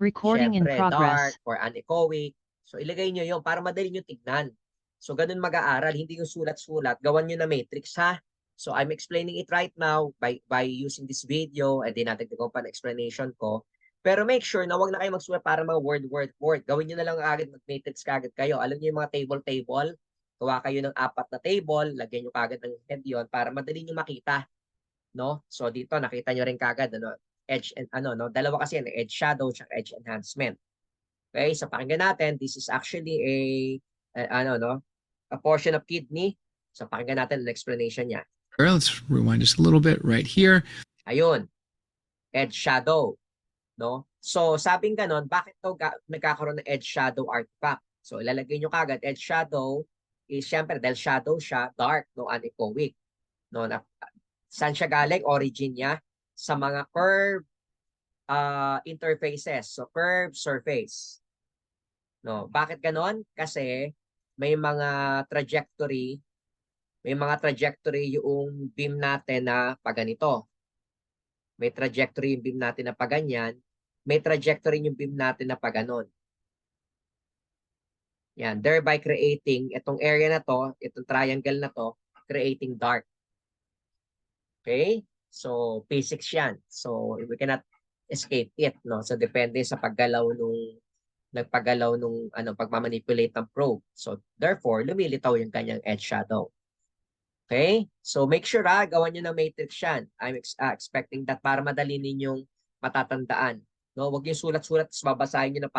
Recording in syempre dark progress. or anechoic. So ilagay nyo yun para madali nyo tignan. So ganun mag-aaral, hindi yung sulat-sulat, gawan nyo na matrix ha. So I'm explaining it right now by using this video, and then natin ko pa na explanation ko. Pero make sure na wag na kayo magsulat para mga word. Gawin nyo na lang agad, mag-matrix kagad kayo. Alam nyo yung mga table. Gawa kayo ng 4 na table, lagyan nyo kagad ng head yun para madali nyo makita. No? So dito nakita nyo rin kagad ano, edge and ano no, dalawa kasi yan, edge shadow at edge enhancement. Okay, so pakinggan natin, this is actually ano no, a portion of kidney. So pakinggan natin ang explanation niya. Let's rewind just a little bit right here. Ayun, edge shadow, no? So sabing ganon, bakit daw nagkakaroon ng edge shadow artifact? So ilalagay nyo kagad, edge shadow is syempre dahil shadow siya, dark, no, anechoic. No, na, saan siya galing? Origin niya sa mga curve interfaces. So curve surface. No, bakit ganon? Kasi may mga trajectory, yung beam natin na paganito. May trajectory yung beam natin na paganyan, may trajectory yung beam natin na paganon. Yan, thereby creating itong area na to, itong triangle na to, creating dark. Okay? So, physics yan. So, we cannot escape it, no? So, depende sa nagpagalaw nung pagmamanipulate ng probe. So, therefore, lumilitaw yung kanyang edge shadow. Okay? So, make sure gawan nyo ng matrix yan. I'm expecting that para madali ninyong matatandaan. No? Huwag yung sulat-sulat, babasahin nyo na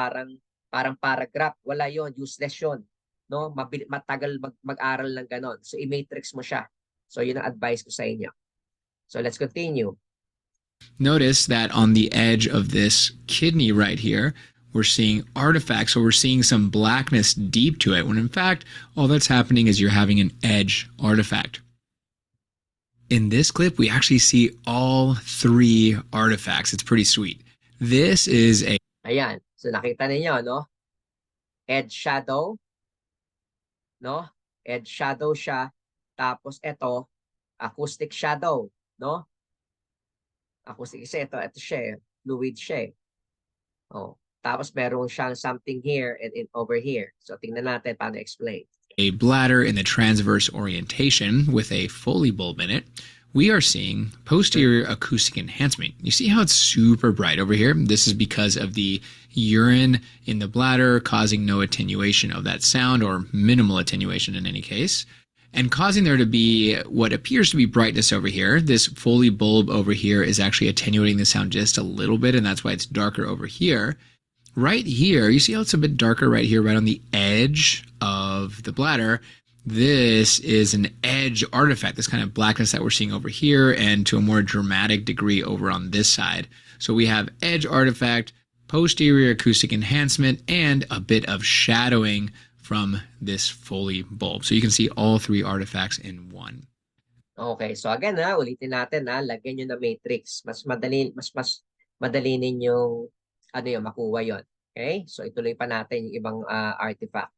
parang paragraph. Wala yon, useless yon. No? Matagal mag-aral ng ganon. So, i-matrix mo siya. So, yun ang advice ko sa inyo. So, let's continue. Notice that on the edge of this kidney right here, we're seeing artifacts, so we're seeing some blackness deep to it, when in fact, all that's happening is you're having an edge artifact. In this clip, we actually see all 3 artifacts. It's pretty sweet. This is a... Ayan. So, nakita ninyo, no? Edge shadow. No? Edge shadow siya. Tapos, ito, acoustic shadow. No? Acoustic. Kasi ito siya, fluid siya. Oh. Tapos, meron siyang something here and over here. So, tingnan natin paano explain. A bladder in the transverse orientation with a Foley bulb in it. We are seeing posterior acoustic enhancement. You see how it's super bright over here? This is because of the urine in the bladder causing no attenuation of that sound, or minimal attenuation in any case, and causing there to be what appears to be brightness over here. This Foley bulb over here is actually attenuating the sound just a little bit, and that's why it's darker over here. Right here, you see how it's a bit darker right here, right on the edge of the bladder. This is an edge artifact, this kind of blackness that we're seeing over here, and to a more dramatic degree over on this side. So we have edge artifact, posterior acoustic enhancement, and a bit of shadowing from this Foley bulb. So you can see all 3 artifacts in one. Okay, so again ulitin natin lagyan nyo na matrix. Mas madali ninyong makuha yon. Okay? So ituloy pa natin yung ibang artifact.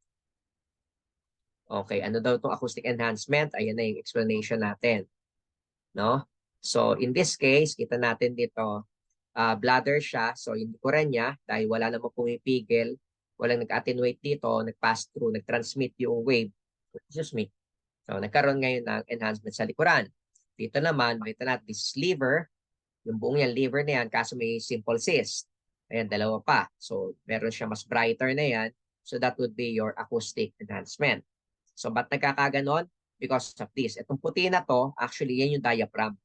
Okay, ano daw itong acoustic enhancement? Ayan na yung explanation natin. No? So in this case, kita natin dito, bladder siya. So yung likuran niya, dahil wala namang pumipigil, walang nag-attenuate dito, nag-pass through, nag-transmit yung wave. Excuse me. So nagkaroon ngayon ng enhancement sa likuran. Dito naman, makita natin this liver, yung buong yan, liver na yan, kaso may simple cyst. Ayan, dalawa pa. So meron siya mas brighter na yan. So that would be your acoustic enhancement. So ba't nagkakaganon? Because of this. Itong puti na to, actually yan yung diaphragm.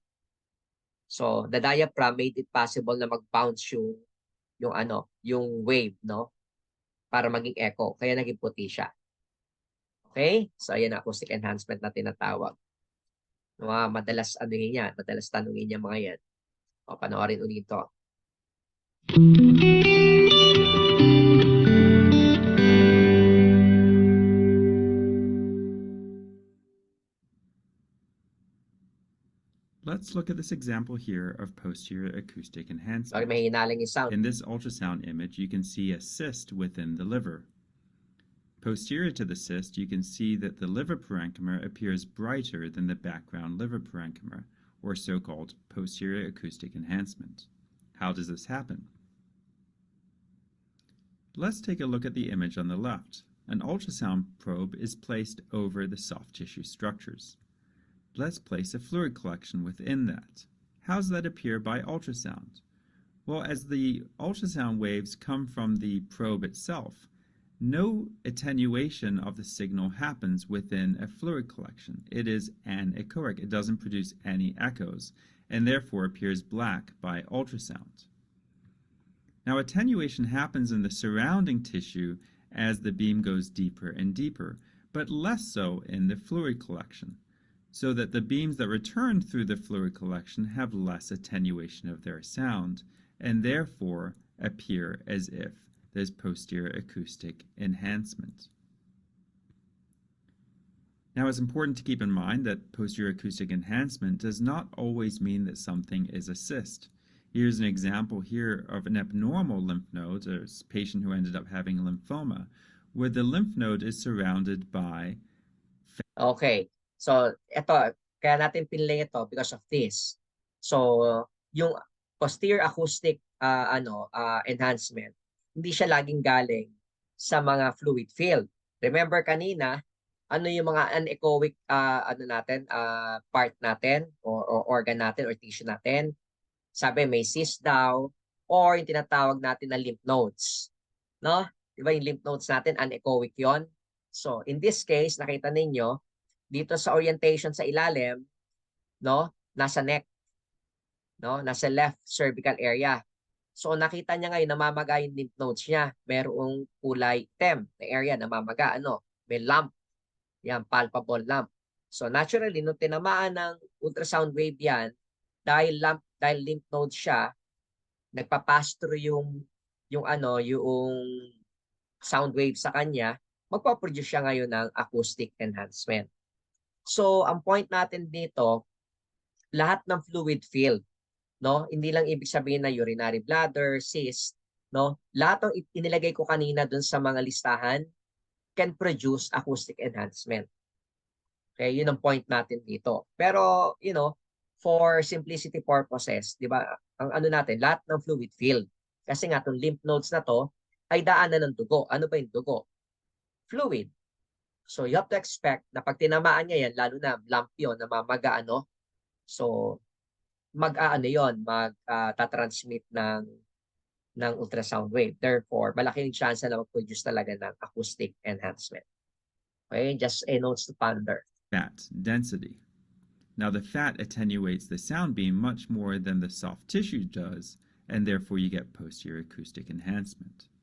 So the diaphragm made it possible na mag-bounce yung wave, no? Para maging echo. Kaya naging puti siya. Okay? So ayan ang acoustic enhancement na tinatawag. Madalas madalas tanungin niya mga yan. O, panoorin ulit ito. Let's look at this example here of posterior acoustic enhancement. May hinalang yung sound. In this ultrasound image, you can see a cyst within the liver. Posterior to the cyst, you can see that the liver parenchyma appears brighter than the background liver parenchyma, or so-called posterior acoustic enhancement. How does this happen? Let's take a look at the image on the left. An ultrasound probe is placed over the soft tissue structures. Let's place a fluid collection within that. How does that appear by ultrasound? Well, as the ultrasound waves come from the probe itself, no attenuation of the signal happens within a fluid collection. It is anechoic. It doesn't produce any echoes, and therefore appears black by ultrasound. Now, attenuation happens in the surrounding tissue as the beam goes deeper and deeper, but less so in the fluid collection, so that the beams that return through the fluid collection have less attenuation of their sound, and therefore appear as if there's posterior acoustic enhancement. Now, it's important to keep in mind that posterior acoustic enhancement does not always mean that something is a cyst. Here's an example here of an abnormal lymph node, a patient who ended up having lymphoma, where the lymph node is surrounded by... Okay. So, ito, kaya natin pinili ito because of this. So, yung posterior acoustic enhancement, hindi siya laging galing sa mga fluid field. Remember kanina, ano yung mga anechoic part natin or organ natin or tissue natin? Sabi may cyst daw or yung tinatawag natin na lymph nodes. No? Di ba yung lymph nodes natin anechoic 'yon? So, in this case, nakita ninyo dito sa orientation sa ilalim, no? Nasa neck, no? Nasa left cervical area. So nakita niya ngayon namamaga yung lymph nodes niya. Merong kulay itim na area namamaga, may lump. Yan, palpable lump. So naturally, nung tinamaan ng ultrasound wave yan, dahil lymph node siya, nagpa-pass through yung sound wave sa kanya, magpa-produce siya ngayon ng acoustic enhancement. So ang point natin dito, lahat ng fluid field, no? Hindi lang ibig sabihin na urinary bladder, cyst, no? Lahat ng inilagay ko kanina dun sa mga listahan can produce acoustic enhancement. Okay, yun ang point natin dito. Pero, for simplicity purposes, 'di ba? Ang ano natin, lahat ng fluid field. Kasi nga tong lymph nodes na to ay daanan ng dugo. Ano ba yung dugo? Fluid. So you have to expect na pag tinamaan niya yan, lalo na lump yun, namamaga, so tatransmit ng ultrasound wave. Therefore, malaki yung chance na mag-produce talaga ng acoustic enhancement. Okay, just a notes to ponder. Fat density. Now, the fat attenuates the sound beam much more than the soft tissue does, and therefore you get posterior acoustic enhancement.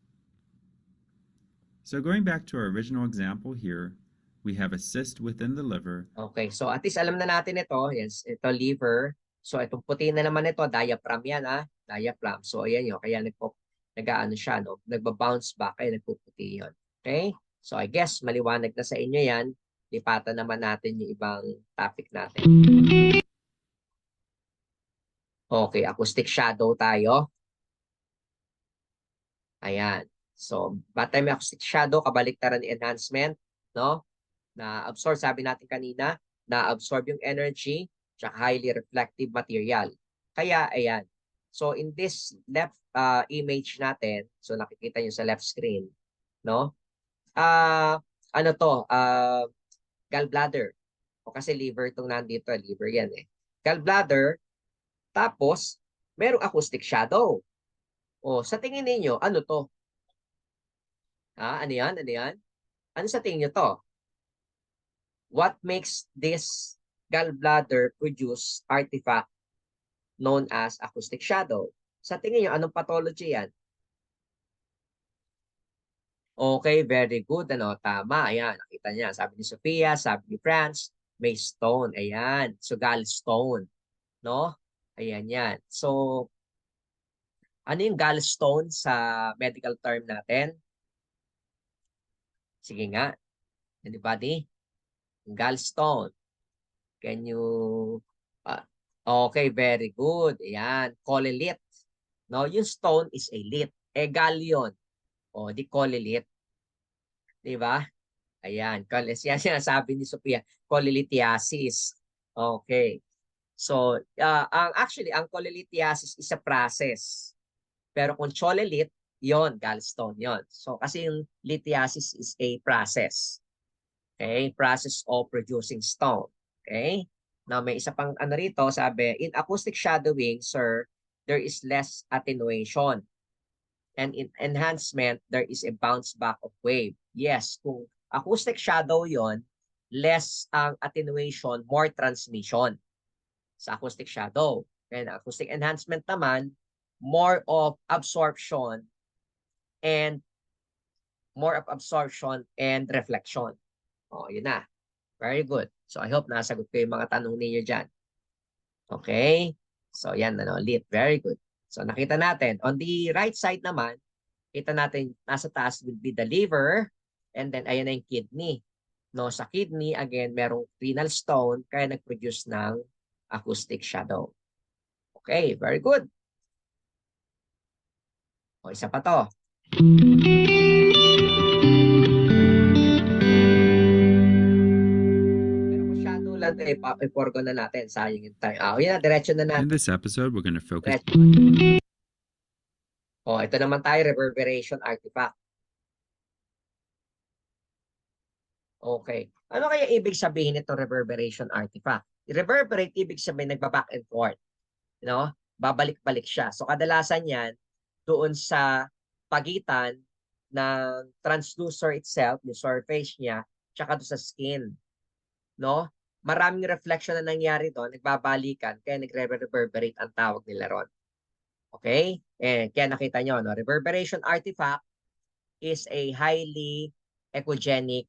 So going back to our original example here, we have a cyst within the liver. Okay, so at least alam na natin ito. Yes, ito liver. So itong puti na naman ito, diaphragm yan, diaphragm. So ayan yun, kaya nag-aano siya, nagba-bounce back, kaya nagpuputi yun. Okay? So I guess maliwanag na sa inyo yan. Lipatan naman natin yung ibang topic natin. Okay, acoustic shadow tayo. Ayan. So, batay may acoustic shadow, kabaliktaran ni enhancement, no? Na-absorb, sabi natin kanina, na-absorb yung energy, tsaka highly reflective material. Kaya, ayan. So, in this left image natin, so nakikita nyo sa left screen, no? Gallbladder. O kasi liver itong nandito, liver yan eh. Gallbladder, tapos, merong acoustic shadow. O, sa tingin ninyo, ano to? Ano yan? Ano yan? Ano sa tingin nyo to? What makes this gallbladder produce artifact known as acoustic shadow? Sa tingin nyo, anong pathology yan? Okay, very good. Tama. Ayan, nakita niya. Sabi ni Sophia, sabi ni France, may stone. Ayan. So, gallstone. No? Ayan yan. So, ano yung gallstone sa medical term natin? Sige nga. Anybody? Gallstone. Can you... okay, very good. Ayan. Colelite. No? Yung stone is a lite. Gall yun. O, di colelite. Diba? Ayan. Yan sinasabi ni Sophia. Cholelithiasis. Okay. So, ang colelithiasis is a process. Pero kung cholelite, yon, gallstone yon. So kasi yung lithiasis is a process. Okay? Process of producing stone. Okay? Now may isa pang ano rito, sabi, in acoustic shadowing, sir, there is less attenuation. And in enhancement, there is a bounce back of wave. Yes, kung acoustic shadow yon, less ang attenuation, more transmission sa acoustic shadow. And acoustic enhancement naman, more of absorption and reflection. Oh, yun na. Very good. So I hope nasagot ko yung mga tanong ninyo dyan. Okay? So yan, lit. Very good. So nakita natin, on the right side naman, kita natin nasa taas will be the liver, and then ayan na yung kidney. No, sa kidney, again, merong renal stone, kaya nag-produce ng acoustic shadow. Okay, very good. O, isa pa to. Pero kung shadow lang tayo, iporgo na natin. Sayang yung time. Yun na, diretso na natin. In this episode, we're going to focus. Ito naman tayo, reverberation artifact. Okay. Ano kaya ibig sabihin nito reverberation artifact? Reverberate, ibig sabihin nagba-back and forth. Babalik-balik siya. So kadalasan yan, doon sa pagitan ng transducer itself, yung surface niya, tsaka doon sa skin. No? Maraming reflection na nangyari doon, nagbabalikan, kaya nagre-reverberate ang tawag nila ron. Okay? Kaya nakita nyo, no? Reverberation artifact is a highly echogenic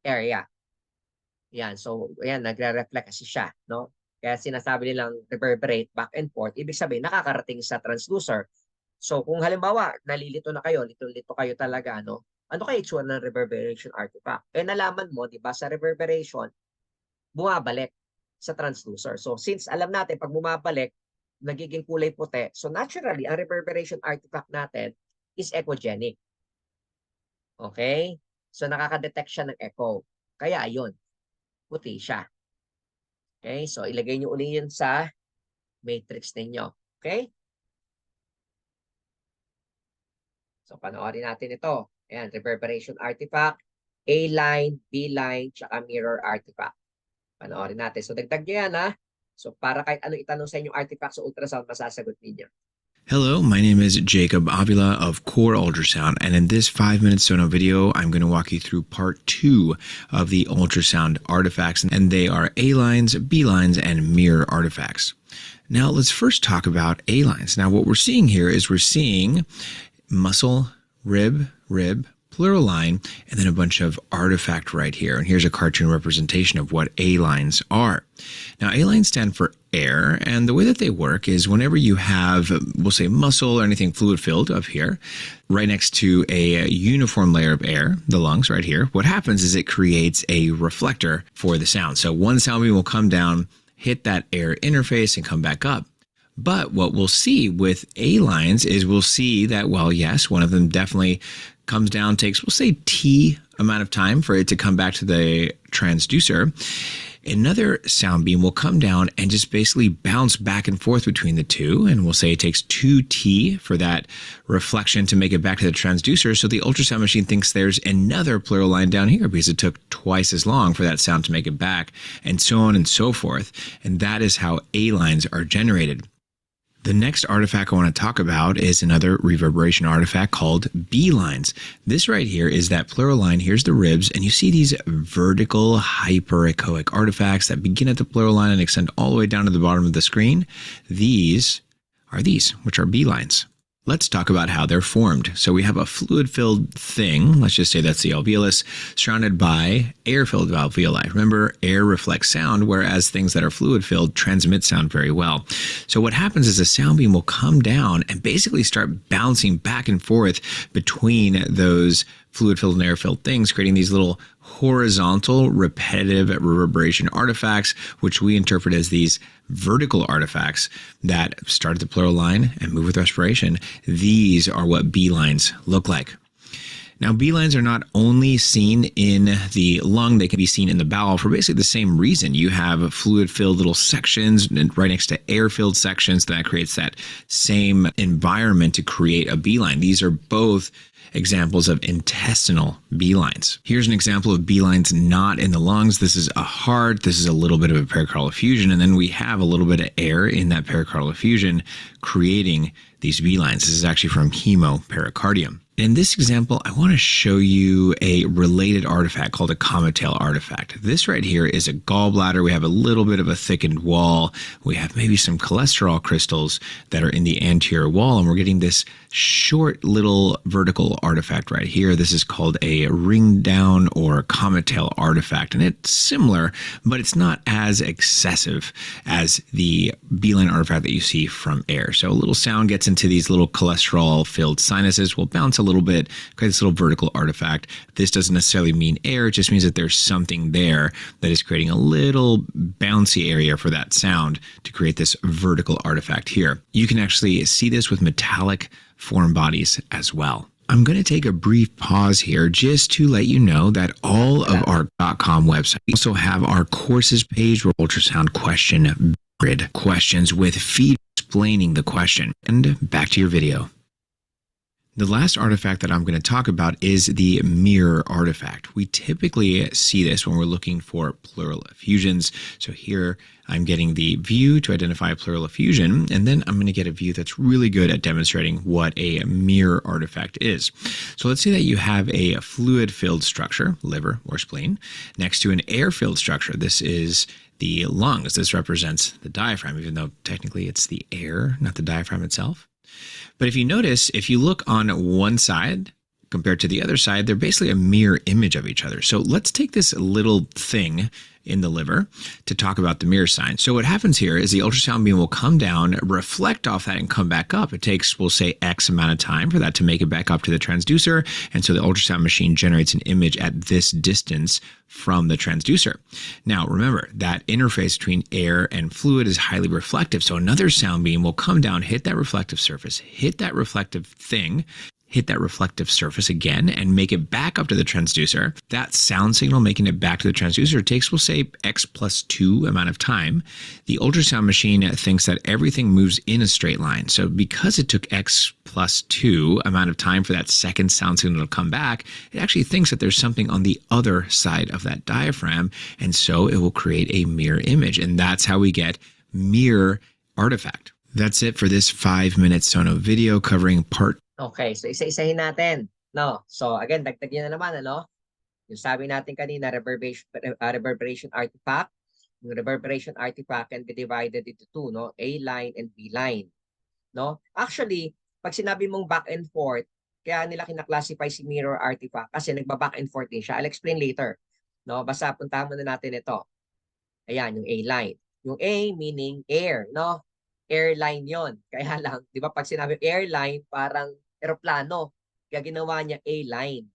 area. Yan. So, yan, nagre-reflect kasi siya. No? Kaya sinasabi nilang reverberate back and forth, ibig sabihin, nakakarating sa transducer. So, kung halimbawa, nalilito na kayo, lito kayo talaga, no? Ano kayo itsura ng reverberation artifact? Nalaman mo, di ba, sa reverberation, bumabalik sa transducer. So, since alam natin, pag bumabalik, nagiging kulay puti. So naturally, ang reverberation artifact natin is echogenic. Okay? So nakaka-detect siya ng echo. Kaya ayun, puti siya. Okay? So ilagay nyo uli yun sa matrix ninyo. Okay? So panoorin natin ito. Ayan, reverberation artifact, A-line, B-line, tsaka mirror artifact. Panoorin natin. So dagdag nyo yan, ha? So para kahit ano itanong sa inyong artifact sa ultrasound, masasagot ninyo. Hello, my name is Jacob Avila of Core Ultrasound, and in this 5-minute Sono video, I'm going to walk you through part 2 of the ultrasound artifacts, and they are A-lines, B-lines, and mirror artifacts. Now, let's first talk about A-lines. Now, what we're seeing here is we're seeing muscle, rib, pleural line, and then a bunch of artifact right here. And here's a cartoon representation of what A-lines are. Now, A-lines stand for air, and the way that they work is whenever you have, we'll say, muscle or anything fluid-filled up here, right next to a uniform layer of air, the lungs right here, what happens is it creates a reflector for the sound. So one sound beam will come down, hit that air interface, and come back up. But what we'll see with A-lines is we'll see that, well, yes, one of them definitely comes down, takes, we'll say, T amount of time for it to come back to the transducer. Another sound beam will come down and just basically bounce back and forth between the two. And we'll say it takes 2T for that reflection to make it back to the transducer. So the ultrasound machine thinks there's another pleural line down here because it took twice as long for that sound to make it back, and so on and so forth. And that is how A-lines are generated. The next artifact I want to talk about is another reverberation artifact called B-lines. This right here is that pleural line. Here's the ribs, and you see these vertical hyperechoic artifacts that begin at the pleural line and extend all the way down to the bottom of the screen. These, which are B-lines. Let's talk about how they're formed. So we have a fluid-filled thing, let's just say that's the alveolus, surrounded by air-filled alveoli. Remember, air reflects sound, whereas things that are fluid-filled transmit sound very well. So what happens is a sound beam will come down and basically start bouncing back and forth between those fluid-filled and air-filled things, creating these little horizontal repetitive reverberation artifacts, which we interpret as these vertical artifacts that start at the pleural line and move with respiration. These are what B-lines look like. Now, B-lines are not only seen in the lung, they can be seen in the bowel for basically the same reason. You have fluid-filled little sections and right next to air-filled sections that creates that same environment to create a B-line. These are both examples of intestinal B-lines. Here's an example of B-lines not in the lungs. This is a heart. This is a little bit of a pericardial effusion, and then we have a little bit of air in that pericardial effusion creating these B-lines. This is actually from hemopericardium. In this example, I want to show you a related artifact called a comet tail artifact. This right here is a gallbladder. We have a little bit of a thickened wall. We have maybe some cholesterol crystals that are in the anterior wall, and we're getting this short little vertical artifact right here. This is called a ring down or comet tail artifact, and it's similar, but it's not as excessive as the B-line artifact that you see from air. So a little sound gets into these little cholesterol-filled sinuses, will bounce a little bit, create this little vertical artifact. This doesn't necessarily mean air, it just means that there's something there that is creating a little bouncy area for that sound to create this vertical artifact here. You can actually see this with metallic foreign bodies as well. I'm going to take a brief pause here just to let you know that all of our .com website also have our courses page where ultrasound question grid questions with feed explaining the question. And back to your video. The last artifact that I'm going to talk about is the mirror artifact. We typically see this when we're looking for pleural effusions. So here I'm getting the view to identify a pleural effusion, and then I'm going to get a view that's really good at demonstrating what a mirror artifact is. So let's say that you have a fluid-filled structure, liver or spleen, next to an air-filled structure. This is the lungs. This represents the diaphragm, even though technically it's the air, not the diaphragm itself. But if you notice, if you look on one side compared to the other side, they're basically a mirror image of each other. So let's take this little thing in the liver to talk about the mirror sign. So what happens here is the ultrasound beam will come down, reflect off that, and come back up. It takes, we'll say, X amount of time for that to make it back up to the transducer. And so the ultrasound machine generates an image at this distance from the transducer. Now, remember, that interface between air and fluid is highly reflective. So another sound beam will come down, hit that reflective surface, hit that reflective thing, hit that reflective surface again and make it back up to the transducer. That sound signal making it back to the transducer takes, we'll say, X plus 2 amount of time. The ultrasound machine thinks that everything moves in a straight line. So because it took X plus 2 amount of time for that second sound signal to come back, it actually thinks that there's something on the other side of that diaphragm, and so it will create a mirror image. And that's how we get mirror artifact. That's it for this 5-minute Sono video covering part. Okay, so isa-isahin natin. No? So again, dagdag nyo na naman, ano? Yung sabi natin kanina, reverberation artifact. Yung reverberation artifact can be divided into two, no? A line and B line. No? Actually, pag sinabi mong back and forth, kaya nila kinaklasify si mirror artifact kasi nagba-back and forth din siya. I'll explain later. No? Basta puntahan muna natin ito. Ayan, yung A line. Yung A meaning air, no? Airline yon. Kaya lang, di ba pag sinabi airline, parang eroplano. Kaya ginawa niya A-line.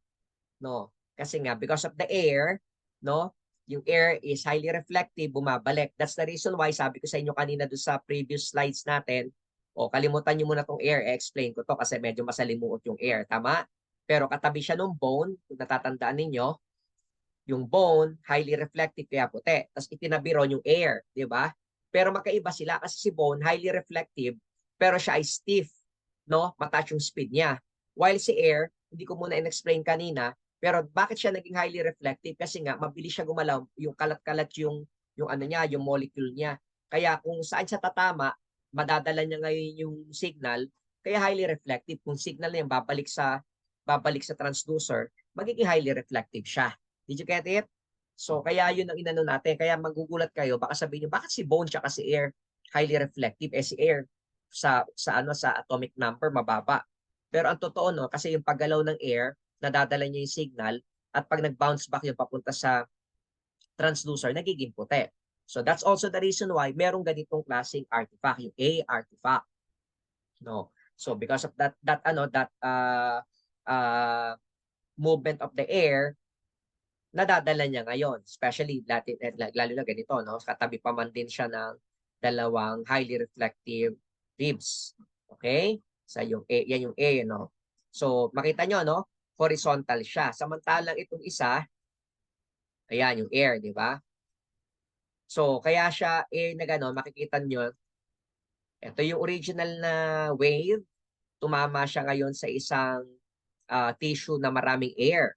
No? Kasi nga, because of the air, no? Yung air is highly reflective, bumabalik. That's the reason why, sabi ko sa inyo kanina doon sa previous slides natin, o kalimutan nyo muna tong air, explain ko to kasi medyo masalimuot yung air. Tama? Pero katabi siya ng bone, kung natatandaan ninyo, yung bone, highly reflective, kaya puti. Tapos itinabi ron yung air, di ba? Pero magkaiba sila kasi si bone, highly reflective, pero siya ay stiff. No, mataas yung speed niya. While si air, hindi ko muna in-explain kanina, pero bakit siya naging highly reflective? Kasi nga mabilis siya gumalaw, yung kalat-kalat yung ano niya, yung molecule niya. Kaya kung saan siya tatama, madadala niya ngayon yung signal, kaya highly reflective. Kung signal niya babalik sa transducer, magiging highly reflective siya. Did you get it? So kaya yun ang inano natin. Kaya magugulat kayo, baka sabihin niyo, bakit si bone siya kasi air highly reflective? Si air sa atomic number mababa. Pero ang totoo, no, kasi yung paggalaw ng air, nadadala niya yung signal, at pag nag-bounce back yung papunta sa transducer, nagiging puti. So that's also the reason why merong ganitong klaseng artifact, yung A artifact. No. So because of that movement of the air, nadadala niya ngayon, especially lalo na ganito, no? Katabi pa man din siya ng dalawang highly reflective ribs. Okay? So yung A, yan yung A, no? So makita nyo, no? horizontal siya. Samantalang itong isa, ayan, yung air, di ba? So, kaya siya air na gano'n, makikita nyo, ito yung original na wave, tumama siya ngayon sa isang tissue na maraming air.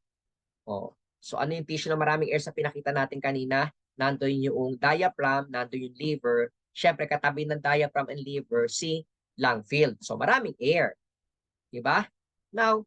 Oh. So ano yung tissue na maraming air sa pinakita natin kanina? Nandoon yung diaphragm, nandoon yung liver. Siyempre katabi ng diaphragm and liver si lung field. So maraming air, 'di ba? Now,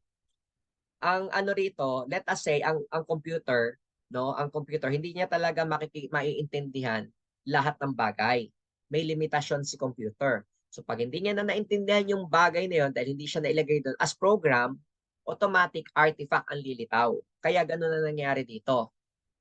ang ano rito, let us say ang computer, no, ang computer hindi niya talaga maiintindihan lahat ng bagay. May limitasyon si computer. So pag hindi niya na naintindihan yung bagay na yun dahil hindi siya nailagay doon as program, automatic artifact ang lilitaw. Kaya ganoon na nangyari dito.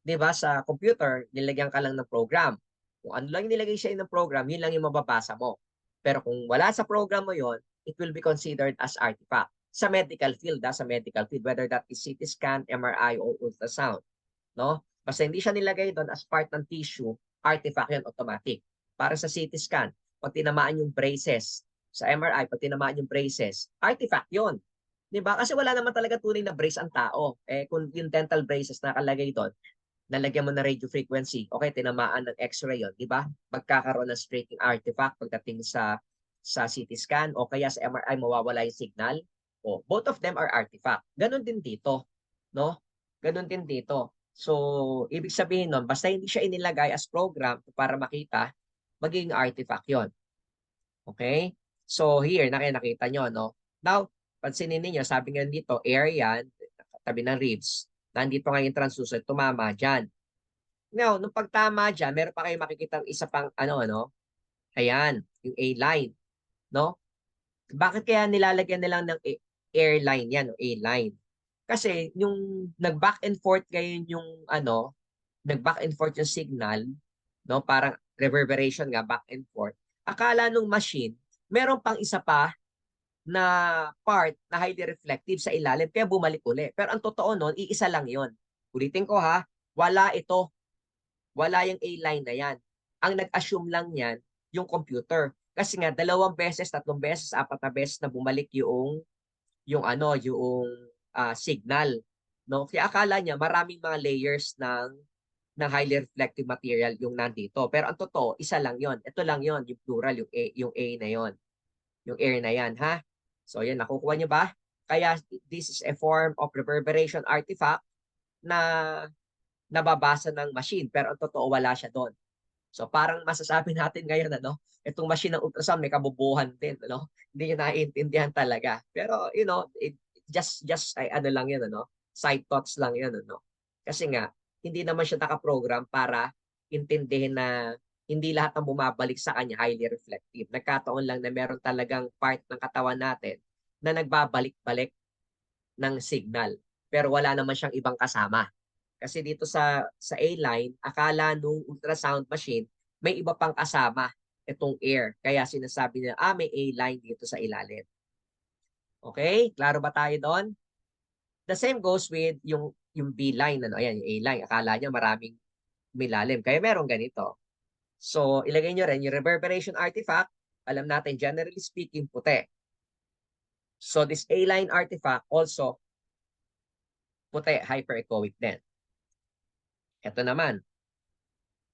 'Di ba sa computer, nilagyan ka lang ng program. Kung ano lang nilagay siya ng program, yun lang yung mababasa mo. Pero kung wala sa program mo yon, it will be considered as artifact. Sa medical field, sa medical field, whether that is CT scan, MRI, or ultrasound. No? Basta hindi siya nilagay doon as part ng tissue, artifact yan automatic. Para sa CT scan, pag tinamaan yung braces, sa MRI, pag tinamaan yung braces, artifact yon. 'Di ba? Kasi wala naman talaga tunay na brace ang tao. Eh kung yung dental braces nakalagay doon, nalagyan mo ng radio frequency, okay, tinamaan ng X-ray yon, 'di ba? Magkakaroon ng striking artifact pagdating sa CT scan o kaya sa MRI mawawala yung signal. O both of them are artifact. Ganon din dito, no? Ganon din dito. So, ibig sabihin nun, basta hindi siya inilagay as program para makita, magiging artifact yon. Okay? So, here, nakita nyo, no? Now, pansinin niyo sabi nga dito, air yan, tabi ng ribs. Nandito nga yung translucent, tumama dyan. Now, nung pagtama dyan, meron pa kayo makikita isa pang, ayan, yung A-line, no? Bakit kaya nilalagyan nilang ng airline yan, o A-line? Kasi, yung nag-back and forth ngayon yung, nag-back and forth yung signal, no? Parang reverberation nga, back and forth. Akala nung machine, meron pang isa pa na part na highly reflective sa ilalim kaya bumalik uli. Pero ang totoo nun, iisa lang yon. Ulitin ko ha, wala ito. Wala yung A-line na yan. Ang nag-assume lang yan, yung computer. Kasi nga, 2 beses, 3 beses, 4 na beses na bumalik yung signal. No? Kaya akala niya maraming mga layers ng highly reflective material yung nandito. Pero ang totoo, isa lang yon. Ito lang yon, yung plural, yung A na yon. Yung air na yan, ha? So, yan, nakukuha nyo ba? Kaya, this is a form of reverberation artifact na nababasa ng machine. Pero ang totoo, wala siya doon. So, parang masasabi natin ngayon, itong machine ng ultrasound, may kabubuhan din, Hindi niya naiintindihan talaga. Pero, ano lang yun, Side thoughts lang yun, Kasi nga, hindi naman siya nakaprogram para intindihin na hindi lahat ng bumabalik sa kanya highly reflective. Nagkataon lang na meron talagang part ng katawan natin na nagbabalik-balik ng signal. Pero wala naman siyang ibang kasama. Kasi dito sa A-line, akala nung ultrasound machine, may iba pang kasama itong air. Kaya sinasabi nila, may A-line dito sa ilalim. Okay? Klaro ba tayo doon? The same goes with yung B-line. Ayan, yung A-line. Akala niya maraming milalim. Kaya meron ganito. So, ilagay nyo rin yung reverberation artifact. Alam natin, generally speaking, puti. So, this A-line artifact also puti, hyperechoic din. Ito naman.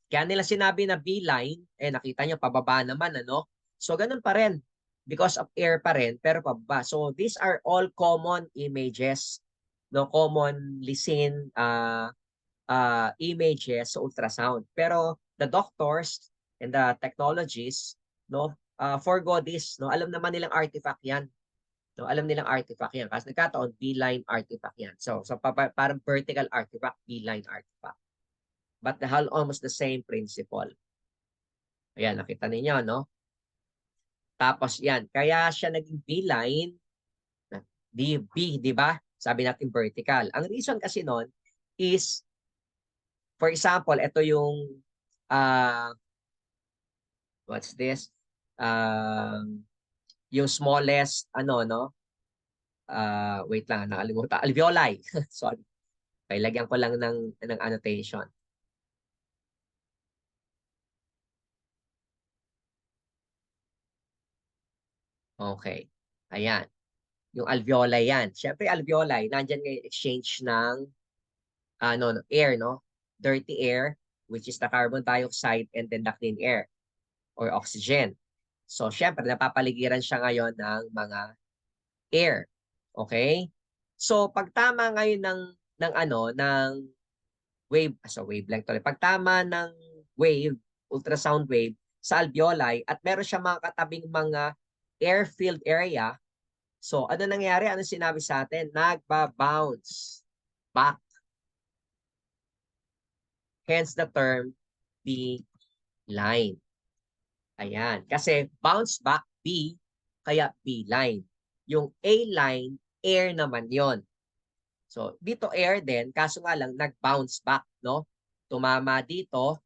Kaya nila sinabi na B-line, nakita nyo, pababa naman, So, ganun pa rin. Because of air pa rin, pero pababa. So, these are all common images, commonly seen images sa ultrasound. Pero the doctors and the technologists, forgo this, Alam naman nilang artifact 'yan. Alam nilang artifact 'yan. Kasi nagkataon B-line artifact 'yan. So parang vertical artifact, B-line artifact. But they have almost the same principle. Ayan, nakita niyo, Tapos 'yan, kaya siya naging B-line, di ba? Sabi natin vertical. Ang reason kasi noon is, for example, ito yung what's this? Yung smallest, wait lang, nakalimutan. Alveoli. Sorry. Okay, lagyan ko lang ng annotation. Okay. Ayan. Yung alveoli yan. Siyempre, alveoli, nandyan ngayon exchange ng air, no? Dirty air, which is the carbon dioxide, and then the clean air or oxygen. So, syempre, napapaligiran siya ngayon ng mga air. Okay? So, pag tama ngayon ng wave, wavelength tuloy. Pag tama ng wave, ultrasound wave, sa alveoli, at meron siya mga katabing mga air-filled area, so, ano nangyari? Ano sinabi sa atin? Nagba-bounce back. Hence the term B-line. Ayan. Kasi bounce back B, kaya B-line. Yung A-line, air naman yon. So, dito air din, kaso nga lang, nag-bounce back, no? Tumama dito,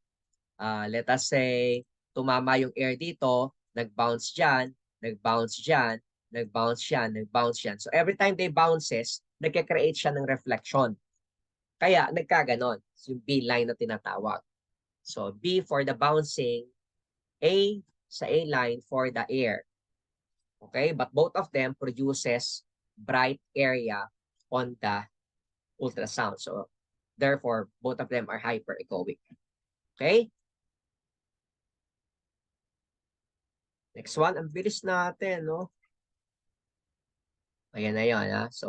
let us say, tumama yung air dito, nag-bounce dyan, nag-bounce dyan, nag-bounce dyan, nag-bounce dyan. So, every time they bounces, nagka-create siya ng reflection. Kaya, nagkaganon. Yung B-line na tinatawag. So, B for the bouncing, A sa A-line for the air. Okay? But both of them produces bright area on the ultrasound. So, therefore, both of them are hyperechoic. Okay? Next one, ang bilis natin, no? Ayan na yan, ha? So,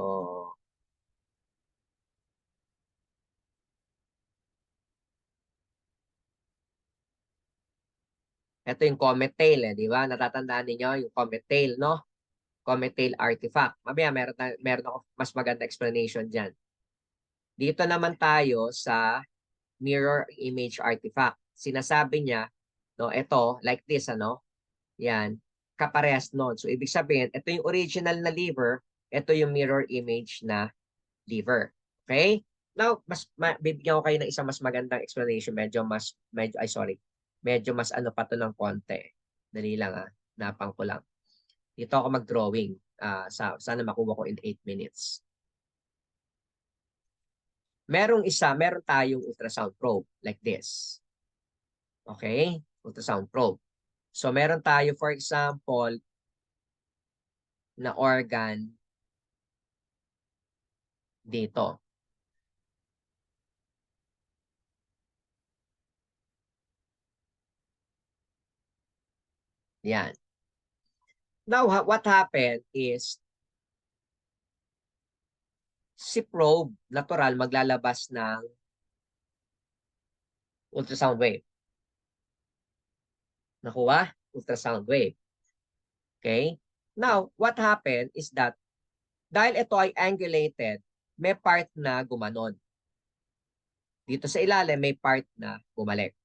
ito yung comet tail, di ba? Natatandaan niyo yung comet tail, no? Comet tail artifact. Mamaya, meron ako mas maganda explanation dyan. Dito naman tayo sa mirror image artifact. Sinasabi niya, no, ito, like this, ano? Yan, kaparehas nun. So, ibig sabihin, ito yung original na liver, ito yung mirror image na liver. Okay? Now, bibigyan ko kayo ng isang mas magandang explanation. Medyo mas ano pa to ng konti. Dali lang napang ko lang. Dito ako mag-drawing. Sana makuha ko in 8 minutes. Meron tayong ultrasound probe like this. Okay? Ultrasound probe. So, meron tayo, for example, na organ dito. Yan. Now, what happened is, si probe, natural, maglalabas ng ultrasound wave. Nakuha? Ultrasound wave. Okay? Now, what happened is that, dahil ito ay angulated, may part na gumanon. Dito sa ilalim, may part na bumalik.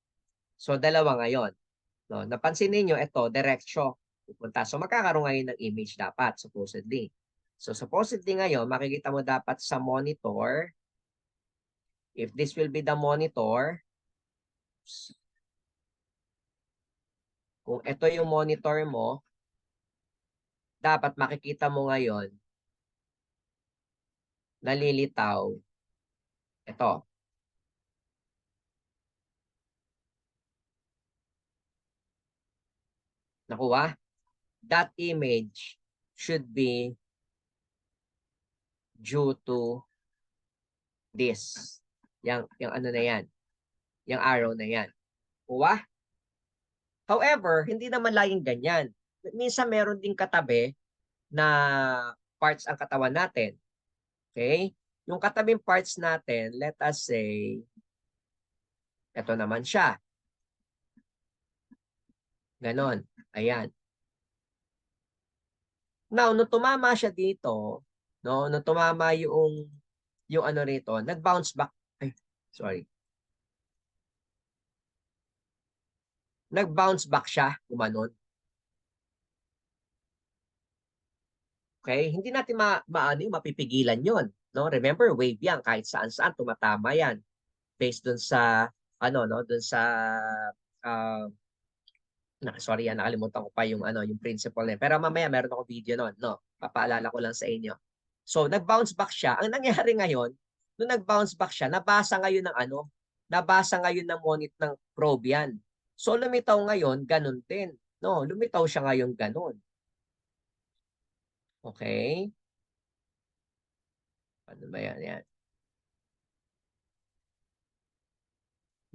So, dalawa ngayon. No? Napansin niyo ito, diretsyo pupunta. So, magkakaroon ngayon ng image dapat, supposedly. So, supposedly ngayon, makikita mo dapat sa monitor, if this will be the monitor, kung ito yung monitor mo, dapat makikita mo ngayon, nalilitaw, ito. Nakuha? That image should be due to this. Yung ano na yan. Yung arrow na yan. Kuha? However, hindi naman laging ganyan. Minsan meron ding katabi na parts ang katawan natin. Okay? Yung katabing parts natin, let us say, ito naman siya. Ganon. Ayan. Now, nung tumama siya dito, no, nung tumama yung ano rito, nag-bounce back. Ay, sorry. Nag-bounce back siya, gumanon. Okay? Hindi natin mapipigilan yon, no? Remember, wave yan. Kahit saan-saan, tumatama yan. Based dun sa, dun sa, uh, sorry, nakalimutan ko pa yung principle na. Pero mamaya, meron ako video nun, no? Papaalala ko lang sa inyo. So, nag-bounce back siya. Ang nangyari ngayon, nung nag-bounce back siya, nabasa ngayon ng monit ng probe yan. So, lumitaw ngayon, ganun din. No, lumitaw siya ngayon ganun. Okay? Ano ba yan? Yan.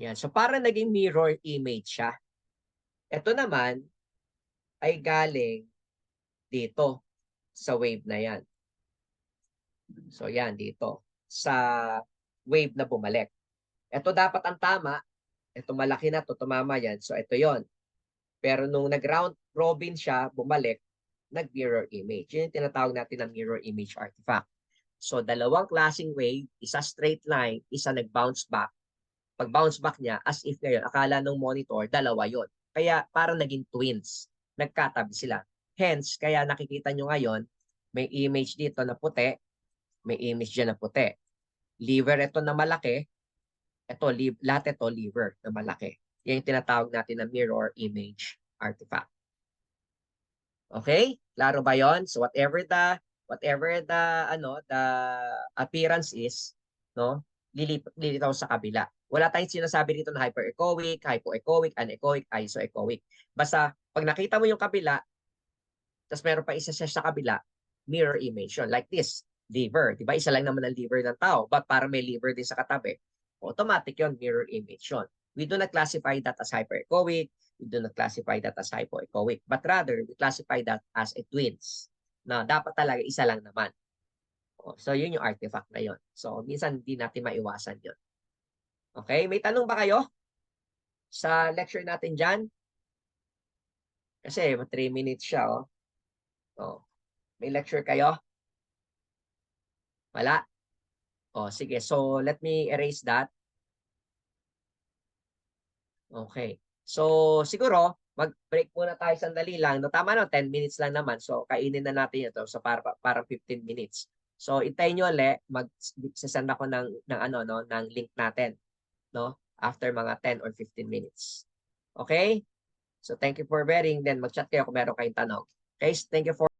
Yan. So, para naging mirror image siya. Ito naman ay galing dito sa wave na yan. So, yan dito. Sa wave na bumalik. Ito dapat ang tama. Ito malaki na to, tumama yan. So, ito yon. Pero nung nag-round robin siya, bumalik, nag-mirror image. Yun yung tinatawag natin na mirror image artifact. So, dalawang klaseng wave, isa straight line, isa nag-bounce back. Pag bounce back niya, as if ngayon, akala nung monitor, dalawa yon. Kaya parang naging twins. Nagkatabi sila. Hence, kaya nakikita nyo ngayon, may image dito na puti, may image dyan na puti. Liver ito na malaki, ito, lahat ito liver na malaki. Yan yung tinatawag natin na mirror image artifact. Okay? Klaro ba yon? So whatever the appearance is, no? Lilitaw sa kabila. Wala tayong sinasabi dito na hyperechoic, hypoechoic, anechoic, isoechoic. Basta pag nakita mo yung kabila, tapos meron pa isa siya sa kabila, mirror image yun. Like this, liver. Diba? Isa lang naman ang liver ng tao, but para may liver din sa katabi, automatic yun, mirror image yun. We do not classify that as hyperechoic, we do not classify that as hypoechoic, but rather, we classify that as a twins. Na dapat talaga isa lang naman. So, yun yung artifact na yun. So, minsan hindi natin maiwasan yun. Okay? May tanong ba kayo sa lecture natin dyan? Kasi 3 minutes siya, oh. Oh. May lecture kayo? Wala? Oh, sige. So, let me erase that. Okay. So, siguro, mag-break muna tayo sandali lang. No, tama no, 10 minutes lang naman. So, kainin na natin ito. So, parang 15 minutes. So, intayin nyo ulit. Mag-send ako ng link natin. No? After mga 10 or 15 minutes. Okay? So, thank you for bearing. Then, mag-chat kayo kung meron kayong tanong. Okay? Thank you for